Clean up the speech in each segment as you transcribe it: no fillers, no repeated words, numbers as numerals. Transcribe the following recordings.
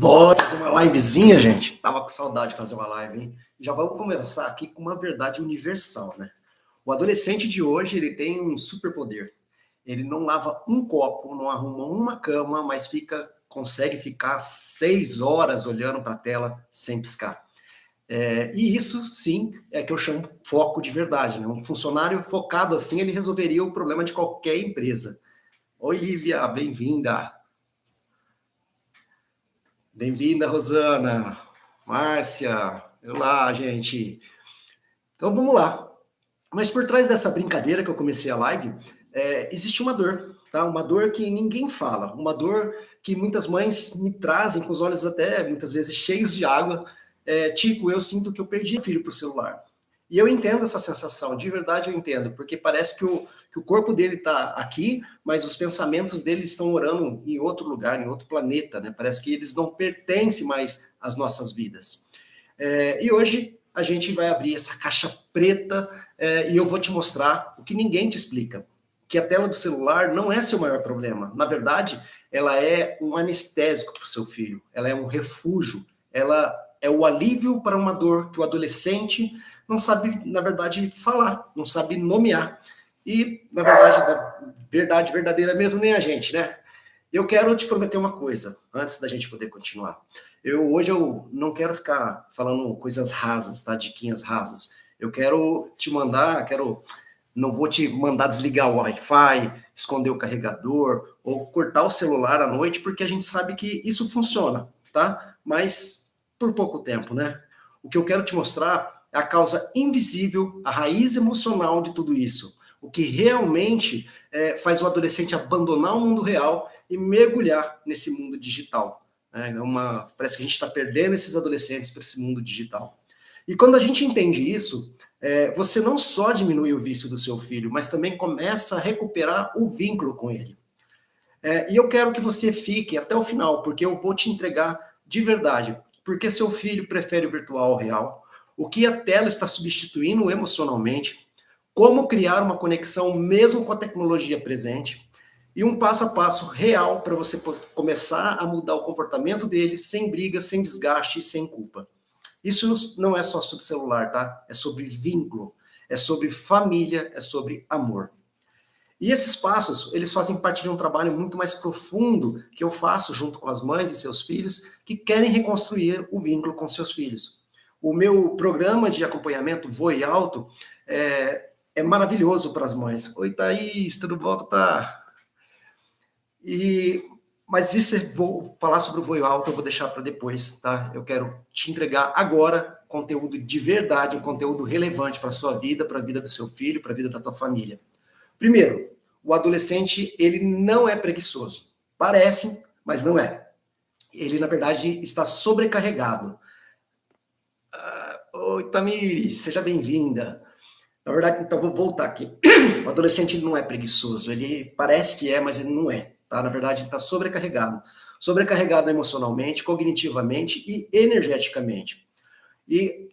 Bora fazer uma livezinha, gente? Tava com saudade de fazer uma live, hein? Já vamos começar aqui com uma verdade universal, né? O adolescente de hoje, ele tem um superpoder. Ele não lava um copo, não arruma uma cama, mas consegue ficar 6 horas olhando para a tela sem piscar. E isso, sim, é que eu chamo foco de verdade, né? Um funcionário focado assim, ele resolveria o problema de qualquer empresa. Oi, Lívia, bem-vinda. Bem-vinda, Rosana, Márcia. Olá, gente. Então vamos lá. Mas por trás dessa brincadeira que eu comecei a live, existe uma dor, tá? Uma dor que ninguém fala, uma dor que muitas mães me trazem com os olhos até muitas vezes cheios de água. Tico, eu sinto que eu perdi o filho para o celular. E eu entendo essa sensação, de verdade eu entendo, porque parece que o corpo dele está aqui, mas os pensamentos dele estão orando em outro lugar, em outro planeta, né? Parece que eles não pertencem mais às nossas vidas. E hoje a gente vai abrir essa caixa preta e eu vou te mostrar o que ninguém te explica, que a tela do celular não é seu maior problema. Na verdade, ela é um anestésico para o seu filho, ela é um refúgio, ela é o alívio para uma dor que o adolescente não sabe, na verdade, falar, não sabe nomear. E, na verdade verdadeira mesmo, nem a gente, né? Eu quero te prometer uma coisa, antes da gente poder continuar. Hoje eu não quero ficar falando coisas rasas, tá? Diquinhas rasas. Eu quero te mandar, não vou te mandar desligar o Wi-Fi, esconder o carregador, ou cortar o celular à noite, porque a gente sabe que isso funciona, tá? Mas por pouco tempo, né? O que eu quero te mostrar é a causa invisível, a raiz emocional de tudo isso. O que realmente faz o adolescente abandonar o mundo real e mergulhar nesse mundo digital. Parece que a gente está perdendo esses adolescentes para esse mundo digital. E quando a gente entende isso, você não só diminui o vício do seu filho, mas também começa a recuperar o vínculo com ele. E eu quero que você fique até o final, porque eu vou te entregar de verdade. Porque seu filho prefere o virtual ao real, o que a tela está substituindo emocionalmente, como criar uma conexão mesmo com a tecnologia presente, e um passo a passo real para você começar a mudar o comportamento dele sem briga, sem desgaste e sem culpa. Isso não é só sobre celular, tá? É sobre vínculo, é sobre família, é sobre amor. E esses passos, eles fazem parte de um trabalho muito mais profundo que eu faço junto com as mães e seus filhos que querem reconstruir o vínculo com seus filhos. O meu programa de acompanhamento Voe Alto é maravilhoso para as mães. Oi, Thaís, tudo bom, tá? Mas isso eu vou falar sobre o Voe Alto, eu vou deixar para depois, tá? Eu quero te entregar agora conteúdo de verdade, um conteúdo relevante para a sua vida, para a vida do seu filho, para a vida da tua família. Primeiro, o adolescente, ele não é preguiçoso. Parece, mas não é. Ele, na verdade, está sobrecarregado. Oi, Tamires, seja bem-vinda. Na verdade, então, vou voltar aqui. O adolescente não é preguiçoso. Ele parece que é, mas ele não é. Tá? Na verdade, ele está sobrecarregado. Sobrecarregado emocionalmente, cognitivamente e energeticamente. E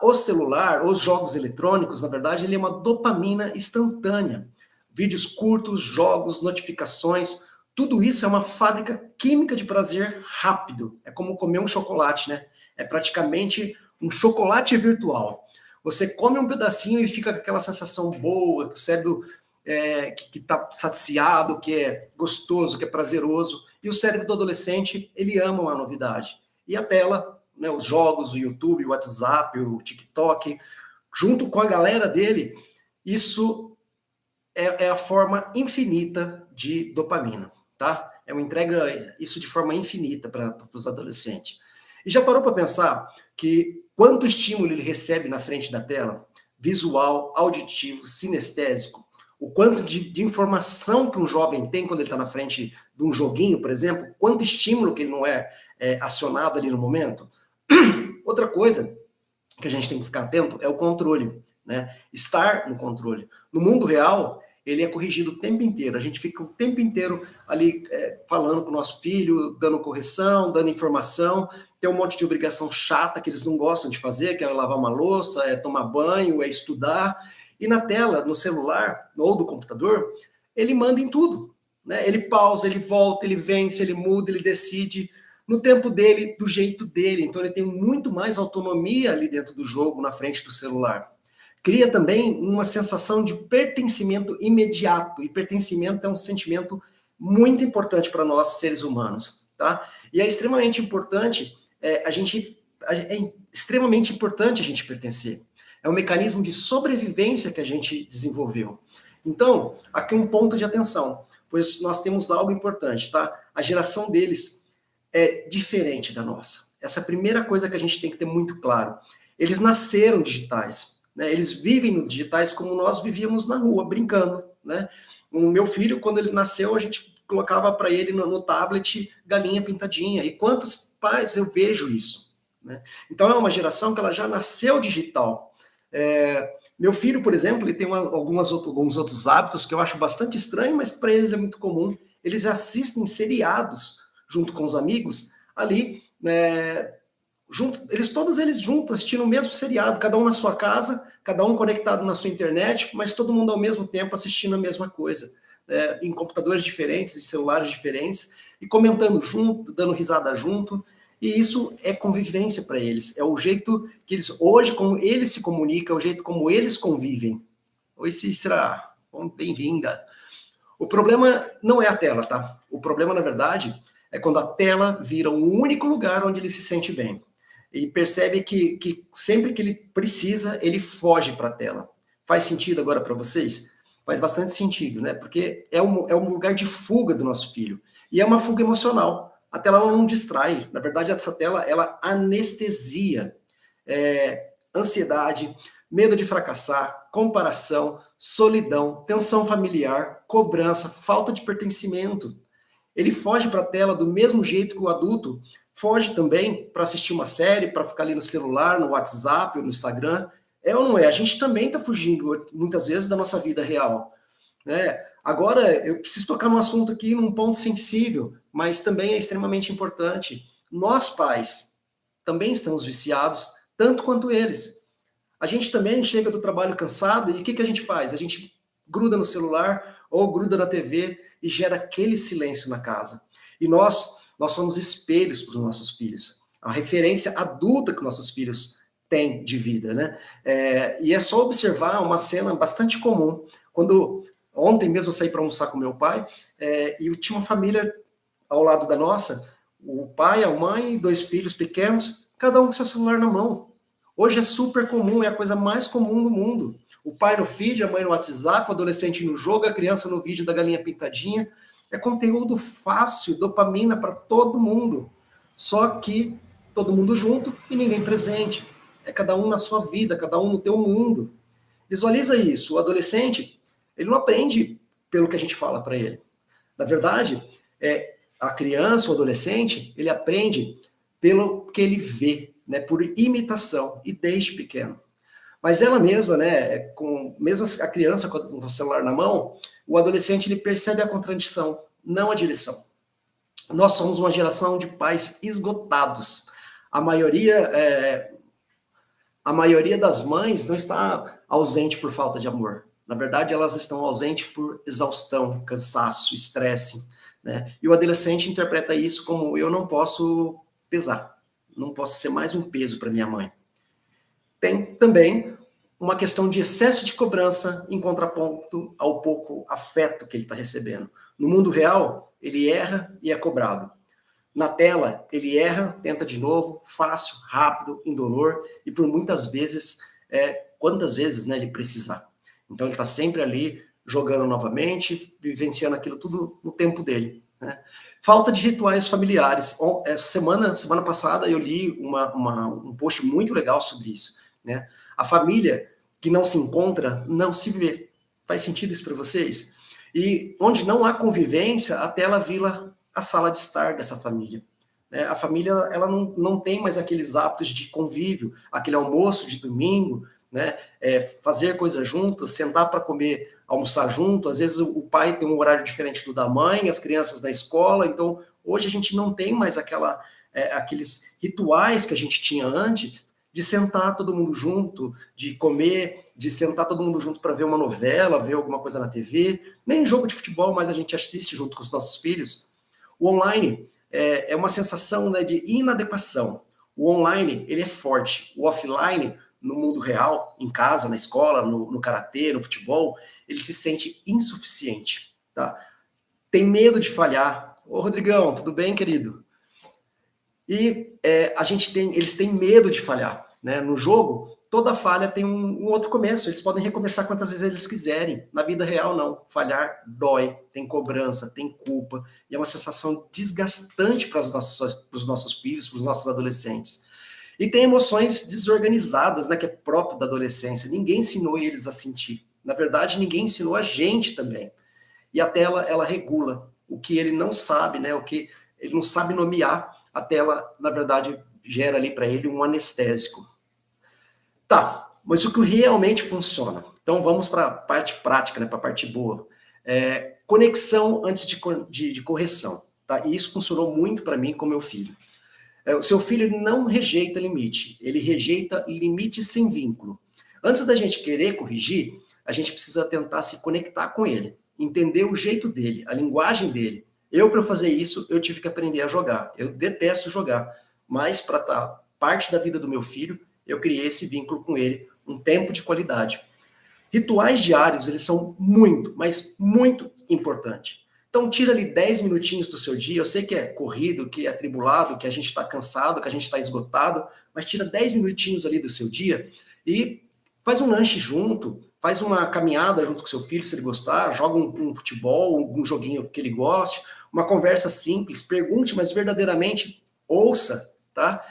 o celular, os jogos eletrônicos, na verdade, ele é uma dopamina instantânea. Vídeos curtos, jogos, notificações, tudo isso é uma fábrica química de prazer rápido. É como comer um chocolate, né? É praticamente um chocolate virtual. Você come um pedacinho e fica com aquela sensação boa, que o cérebro que está saciado, que é gostoso, que é prazeroso. E o cérebro do adolescente, ele ama uma novidade. E a tela, né, os jogos, o YouTube, o WhatsApp, o TikTok, junto com a galera dele, isso é a forma infinita de dopamina, tá? É uma entrega, isso de forma infinita para os adolescentes. E já parou para pensar que quanto estímulo ele recebe na frente da tela? Visual, auditivo, sinestésico. O quanto de informação que um jovem tem quando ele está na frente de um joguinho, por exemplo, quanto estímulo que ele não é acionado ali no momento. Outra coisa que a gente tem que ficar atento é o controle, né? Estar no controle. No mundo real, ele é corrigido o tempo inteiro. A gente fica o tempo inteiro ali falando com o nosso filho, dando correção, dando informação. Tem um monte de obrigação chata que eles não gostam de fazer, que é lavar uma louça, é tomar banho, é estudar. E na tela, no celular ou do computador, ele manda em tudo, né? Ele pausa, ele volta, ele vence, ele muda, ele decide. no tempo dele, do jeito dele. Então ele tem muito mais autonomia ali dentro do jogo, na frente do celular. Cria também uma sensação de pertencimento imediato, e pertencimento é um sentimento muito importante para nós, seres humanos, tá? E é extremamente importante é extremamente importante a gente pertencer. É um mecanismo de sobrevivência que a gente desenvolveu. Então, aqui um ponto de atenção, pois nós temos algo importante, tá? A geração deles é diferente da nossa. Essa é a primeira coisa que a gente tem que ter muito claro. Eles nasceram digitais, né? Eles vivem no digitais como nós vivíamos na rua, brincando, né? O meu filho, quando ele nasceu, a gente colocava para ele no tablet galinha pintadinha. E quantos pais eu vejo isso, né? Então é uma geração que ela já nasceu digital. Meu filho, por exemplo, ele tem alguns outros hábitos que eu acho bastante estranho, mas para eles é muito comum. Eles assistem seriados junto com os amigos ali, né, todos eles juntos assistindo o mesmo seriado, cada um na sua casa, cada um conectado na sua internet, mas todo mundo ao mesmo tempo assistindo a mesma coisa, em computadores diferentes, em celulares diferentes, e comentando junto, dando risada junto. E isso é convivência para eles. É o jeito que eles, hoje, como eles se comunicam, é o jeito como eles convivem. Oi, Cícera, bem-vinda. O problema não é a tela, tá? O problema, na verdade, é quando a tela vira o único lugar onde ele se sente bem. E percebe que sempre que ele precisa, ele foge para a tela. Faz sentido agora para vocês? Faz bastante sentido, né? Porque é um lugar de fuga do nosso filho. E é uma fuga emocional. A tela ela não distrai. Na verdade, essa tela, ela anestesia. Ansiedade, medo de fracassar, comparação, solidão, tensão familiar, cobrança, falta de pertencimento. Ele foge para a tela do mesmo jeito que o adulto foge também para assistir uma série, para ficar ali no celular, no WhatsApp ou no Instagram. É ou não é? A gente também está fugindo, muitas vezes, da nossa vida real, né? Agora, eu preciso tocar num assunto aqui, num ponto sensível, mas também é extremamente importante. Nós, pais, também estamos viciados, tanto quanto eles. A gente também chega do trabalho cansado e o que a gente faz? A gente gruda no celular ou gruda na TV e gera aquele silêncio na casa. E nós somos espelhos para os nossos filhos. A referência adulta que nossos filhos têm de vida, né? E é só observar uma cena bastante comum. Ontem mesmo eu saí para almoçar com meu pai e eu tinha uma família ao lado da nossa, o pai, a mãe e 2 filhos pequenos, cada um com seu celular na mão. Hoje é super comum, é a coisa mais comum do mundo. O pai no feed, a mãe no WhatsApp, o adolescente no jogo, a criança no vídeo da galinha pintadinha. É conteúdo fácil, dopamina para todo mundo. Só que todo mundo junto e ninguém presente. É cada um na sua vida, cada um no teu mundo. Visualiza isso. O adolescente, ele não aprende pelo que a gente fala para ele. Na verdade, a criança, o adolescente, ele aprende pelo que ele vê, né, por imitação, e desde pequeno. Mas ela mesma, né, mesmo a criança com o celular na mão, o adolescente ele percebe a contradição, não a direção. Nós somos uma geração de pais esgotados. A maioria das mães não está ausente por falta de amor. Na verdade, elas estão ausentes por exaustão, cansaço, estresse, né? E o adolescente interpreta isso como: eu não posso pesar, não posso ser mais um peso para minha mãe. Tem também uma questão de excesso de cobrança em contraponto ao pouco afeto que ele está recebendo. No mundo real, ele erra e é cobrado. Na tela, ele erra, tenta de novo, fácil, rápido, indolor, e por muitas vezes, quantas vezes, né, ele precisar. Então ele está sempre ali, jogando novamente, vivenciando aquilo tudo no tempo dele, né? Falta de rituais familiares. Semana passada eu li um post muito legal sobre isso, né? A família que não se encontra, não se vê. Faz sentido isso para vocês? E onde não há convivência, a tela vira a sala de estar dessa família, né? A família ela não tem mais aqueles hábitos de convívio, aquele almoço de domingo, né? Fazer coisas juntas, sentar para comer, almoçar junto. Às vezes o pai tem um horário diferente do da mãe, as crianças na escola. Então hoje a gente não tem mais aqueles rituais que a gente tinha antes, de sentar todo mundo junto, de comer, de sentar todo mundo junto para ver uma novela, ver alguma coisa na TV. Nem jogo de futebol mais a gente assiste junto com os nossos filhos. O online é uma sensação, né, de inadequação. O online, ele é forte. O offline, no mundo real, em casa, na escola, no karatê, no futebol, ele se sente insuficiente, tá? Tem medo de falhar. Ô, Rodrigão, tudo bem, querido? E eles têm medo de falhar, né? No jogo, toda falha tem um outro começo. Eles podem recomeçar quantas vezes eles quiserem. Na vida real, não. Falhar dói, tem cobrança, tem culpa. E é uma sensação desgastante para os nossos filhos, para os nossos adolescentes. E tem emoções desorganizadas, né? Que é próprio da adolescência. Ninguém ensinou eles a sentir. Na verdade, ninguém ensinou a gente também. E a tela, ela regula o que ele não sabe, né? O que ele não sabe nomear. A tela, na verdade, gera ali para ele um anestésico. Tá, mas o que realmente funciona? Então vamos para a parte prática, né, para a parte boa. Conexão antes de correção. Tá? E isso funcionou muito para mim com meu filho. O seu filho não rejeita limite, ele rejeita limite sem vínculo. Antes da gente querer corrigir, a gente precisa tentar se conectar com ele, entender o jeito dele, a linguagem dele. Para fazer isso, eu tive que aprender a jogar. Eu detesto jogar, mas para estar parte da vida do meu filho, eu criei esse vínculo com ele, um tempo de qualidade. Rituais diários, eles são muito, mas muito importantes. Então, tira ali 10 minutinhos do seu dia. Eu sei que é corrido, que é atribulado, que a gente está cansado, que a gente está esgotado, mas tira 10 minutinhos ali do seu dia e faz um lanche junto, faz uma caminhada junto com seu filho, se ele gostar, joga um futebol, um joguinho que ele goste, uma conversa simples, pergunte, mas verdadeiramente ouça, tá?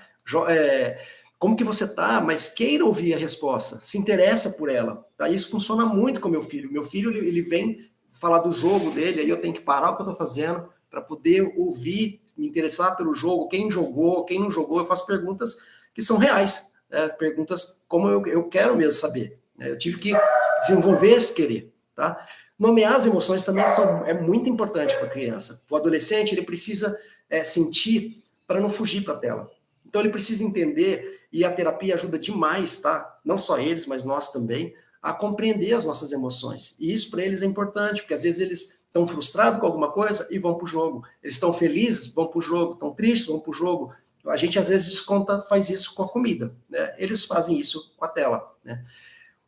Como que você tá, mas queira ouvir a resposta, se interessa por ela, tá? Isso funciona muito com meu filho. Meu filho, ele vem falar do jogo dele, aí eu tenho que parar o que eu tô fazendo para poder ouvir, me interessar pelo jogo, quem jogou, quem não jogou. Eu faço perguntas que são reais, né? Perguntas como eu quero mesmo saber, né? Eu tive que desenvolver esse querer, tá? Nomear as emoções também é muito importante para a criança. O adolescente, ele precisa sentir para não fugir para a tela. Então ele precisa entender, e a terapia ajuda demais, tá? Não só eles, mas nós também, a compreender as nossas emoções. E isso para eles é importante, porque às vezes eles estão frustrados com alguma coisa e vão para o jogo. Eles estão felizes, vão para o jogo. Estão tristes, vão para o jogo. A gente às vezes faz isso com a comida, né? Eles fazem isso com a tela, né?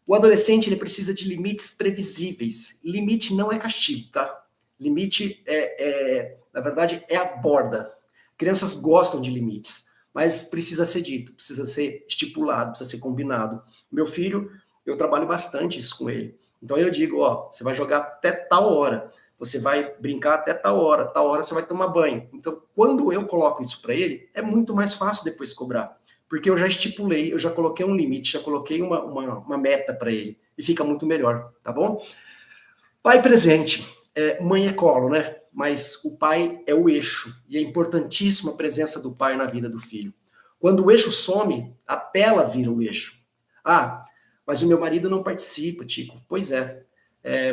O adolescente, ele precisa de limites previsíveis. Limite não é castigo, tá? Limite na verdade, é a borda. Crianças gostam de limites, mas precisa ser dito, precisa ser estipulado, precisa ser combinado. Meu filho, eu trabalho bastante isso com ele. Então eu digo, você vai jogar até tal hora, você vai brincar até tal hora você vai tomar banho. Então, quando eu coloco isso para ele, é muito mais fácil depois cobrar, porque eu já estipulei, eu já coloquei um limite, já coloquei uma meta para ele, e fica muito melhor, tá bom? Pai presente, mãe é colo, né? Mas o pai é o eixo, e é importantíssima a presença do pai na vida do filho. Quando o eixo some, a tela vira o eixo. Mas o meu marido não participa, Tico. Pois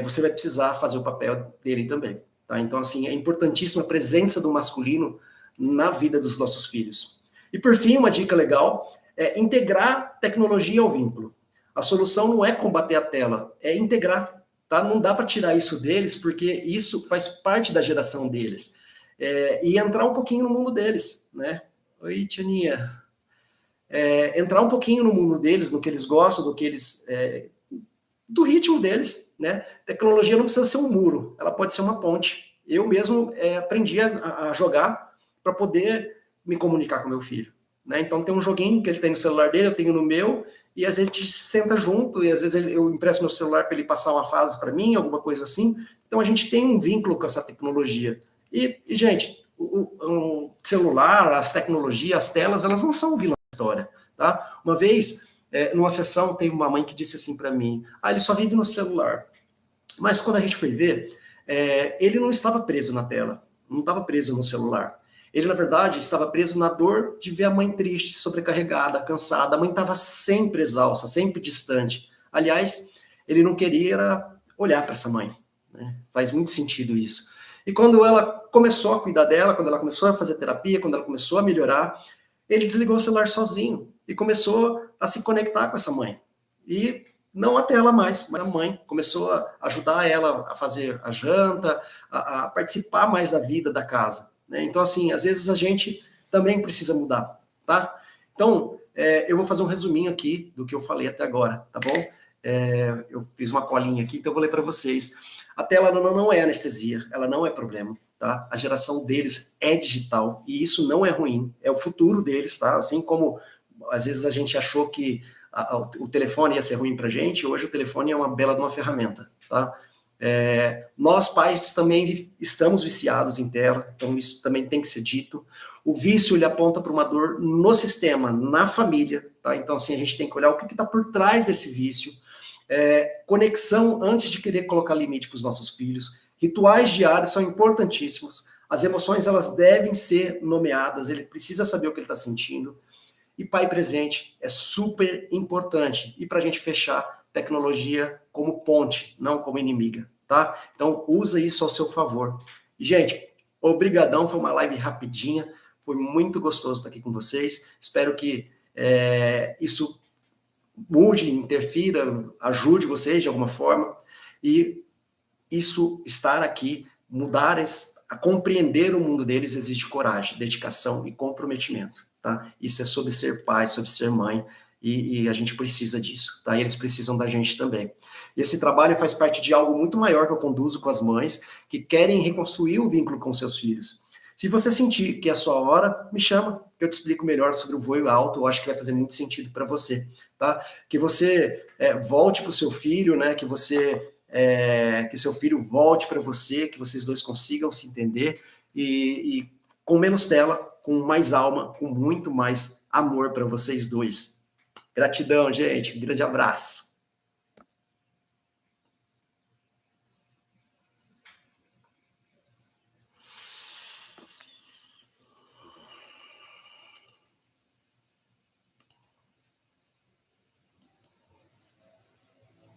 você vai precisar fazer o papel dele também, tá? Então, assim, é importantíssima a presença do masculino na vida dos nossos filhos. E, por fim, uma dica legal é integrar tecnologia ao vínculo. A solução não é combater a tela, é integrar. Tá? Não dá para tirar isso deles, porque isso faz parte da geração deles. E entrar um pouquinho no mundo deles, né? Oi, Tianinha. Entrar um pouquinho no mundo deles, no que eles gostam, do que eles... do ritmo deles, né? Tecnologia não precisa ser um muro, ela pode ser uma ponte. Eu mesmo aprendi a jogar para poder me comunicar com meu filho, né? Então tem um joguinho que ele tem no celular dele, eu tenho no meu, e às vezes a gente senta junto, e às vezes eu empresto meu celular para ele passar uma fase para mim, alguma coisa assim. Então a gente tem um vínculo com essa tecnologia. E gente, o celular, as tecnologias, as telas, elas não são vilãs da história, tá? Uma vez, numa sessão, tem uma mãe que disse assim para mim, ele só vive no celular. Mas quando a gente foi ver, ele não estava preso na tela, não estava preso no celular. Ele, na verdade, estava preso na dor de ver a mãe triste, sobrecarregada, cansada. A mãe estava sempre exausta, sempre distante. Aliás, ele não queria olhar para essa mãe, né? Faz muito sentido isso. E quando ela começou a cuidar dela, quando ela começou a fazer terapia, quando ela começou a melhorar, ele desligou o celular sozinho e começou a se conectar com essa mãe. E não a tela mais, mas a mãe começou a ajudar ela a fazer a janta, a participar mais da vida da casa. né? Então, assim, às vezes a gente também precisa mudar, tá? Então, eu vou fazer um resuminho aqui do que eu falei até agora, tá bom? Eu fiz uma colinha aqui, então eu vou ler para vocês. A tela não é anestesia, ela não é problema, tá? A geração deles é digital, e isso não é ruim, é o futuro deles, tá? Assim como às vezes a gente achou que o telefone ia ser ruim para a gente, hoje o telefone é uma bela de uma ferramenta, tá? Nós pais também estamos viciados em tela, então isso também tem que ser dito. O vício, ele aponta para uma dor no sistema, na família, tá? Então, assim, a gente tem que olhar o que está por trás desse vício. Conexão antes de querer colocar limite para os nossos filhos. Rituais diários são importantíssimos. As emoções, elas devem ser nomeadas, ele precisa saber o que ele está sentindo. E pai presente é super importante. E para a gente fechar, tecnologia como ponte, não como inimiga, tá? Então, usa isso ao seu favor. Gente, obrigadão, foi uma live rapidinha, foi muito gostoso estar aqui com vocês. Espero que isso mude, interfira, ajude vocês de alguma forma. E isso, estar aqui, mudar a compreender o mundo deles, exige coragem, dedicação e comprometimento. Tá? Isso é sobre ser pai, sobre ser mãe, e a gente precisa disso, tá? E eles precisam da gente também. E esse trabalho faz parte de algo muito maior que eu conduzo com as mães que querem reconstruir o vínculo com seus filhos. Se você sentir que é a sua hora, me chama, que eu te explico melhor sobre o voio alto, eu acho que vai fazer muito sentido para você, tá? Que você volte para o seu filho, né? Que seu filho volte para você, que vocês dois consigam se entender e com menos tela, com mais alma, com muito mais amor para vocês dois. Gratidão, gente. Um grande abraço.